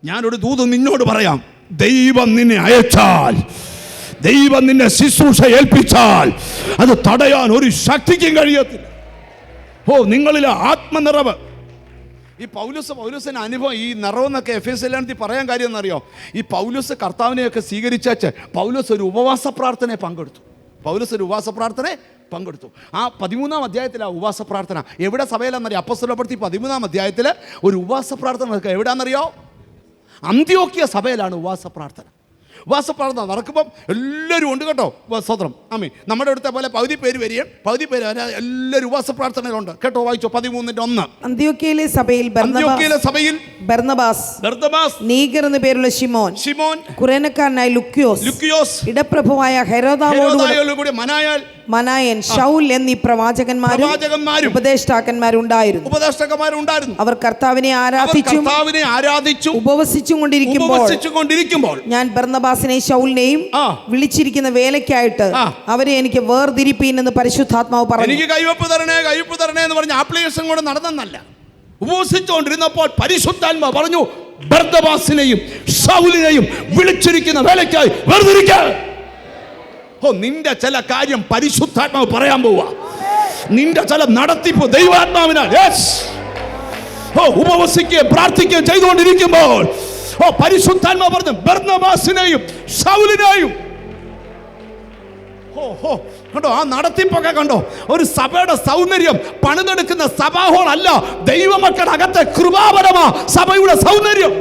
ഞാനൊരു ദൂത് നിന്നോട് പറയാം. ദൈവം നിന്നെ അയച്ചാൽ, ദൈവം നിന്നെ ശുശ്രൂഷ ഏൽപ്പിച്ചാൽ അത് തടയാൻ ഒരു ശക്തിക്കും കഴിയത്തില്ല. നിങ്ങളിലെ ആത്മനിറവ്. ഈ പൗലോസിന്റെ അനുഭവം, ഈ നിറവെന്നൊക്കെ എഫേസ്യത്തിൽ പറയാൻ കാര്യം എന്നറിയോ? ഈ പൗലോസ് കർത്താവിനെയൊക്കെ സ്വീകരിച്ചാച്ച് പൗലോസ് ഒരു ഉപവാസ പ്രാർത്ഥനയെ പങ്കെടുത്തു. ആ 13-ാം അധ്യായത്തിലാണ് ഉപവാസ പ്രാർത്ഥന. എവിടെ സഭയിലാണെന്നറിയോ? അപ്പോസ്തലരുടെ പ്രവൃത്തി 13-ാം അധ്യായത്തിൽ ഒരു ഉപവാസ പ്രാർത്ഥന നടക്കുക. എവിടെയാണെന്നറിയോ? അന്ത്യോക്യ സഭയിലാണ് ഉപവാസ പ്രാർത്ഥന നടക്കുമ്പം എല്ലാവരും ഉണ്ട് കേട്ടോ. സ്വതന്ത്രം ആമേ. നമ്മുടെ അടുത്ത പോലെ പകുതി പേര് വരികയും പകുതി പേര് എല്ലാവരും ഉപവാസ പ്രാർത്ഥനകളുണ്ട് കേട്ടോ. വായിച്ചോ 13:1. അന്ത്യോക്യയിലെ സഭയിൽ ബർന്നബാസ്, നീഗർ എന്ന പേരുള്ള ശിമോൻ, കുറേനക്കാരനായ ലുക്യോസ്, ഇടപ്രഭുവായ ഹെരോദാവോടുകൂടി മനായൻ, ശൗൽ എന്നീ പ്രവാചകന്മാരും ഉപദേഷ്ടാക്കന്മാരുണ്ടായിരുന്നു. അവർ കർത്താവിനെ ആരാധിച്ചു ഉപവസിച്ചും കൊണ്ടിരിക്കുമ്പോൾ ഞാൻ ബർന്നബാസിനെയും ശൗലിനെയും വിളിച്ചിരിക്കുന്ന വേലയ്ക്കായിട്ട് അവരെ എനിക്ക് വേർതിരിപ്പീൻ എന്ന് പരിശുദ്ധാത്മാവ് പറഞ്ഞു. എനിക്ക് കൈവപ്പ് തരണേ എന്ന് പറഞ്ഞ ആപ്ലിക്കേഷൻ കൂടെ നടന്നല്ല. ഉപവസിച്ചുകൊണ്ടിരുന്നപ്പോൾ പരിശുദ്ധാത്മാവ് പറഞ്ഞു, ബർന്നബാസിനെയും ശൗലിനെയും വിളിച്ചിരിക്കുന്ന വേലയ്ക്കായി വേർതിരിക്കുക. നിന്റെ ചില കാര്യം പരിശുദ്ധാത്മാവ് പറയാൻ പോവാ. നിന്റെ ചില നടത്തിപ്പ് ദൈവാത്മാവിനാൽ ഉപവസിക്കുകയും പ്രാർത്ഥിക്കുകയും ചെയ്തുകൊണ്ടിരിക്കുമ്പോൾ പരിശുദ്ധാത്മാവ് പറഞ്ഞു, ബർന്നബാസിനെയും ശൗലിനെയും. കണ്ടോ ആ നടത്തിപ്പൊക്കെ? കണ്ടോ ഒരു സഭയുടെ സൗന്ദര്യം? പണിതെടുക്കുന്ന സഭാഹോൾ അല്ല, ദൈവമക്കളുടെ അകത്തെ കൃപാപരമാ സഭയുടെ സൗന്ദര്യം.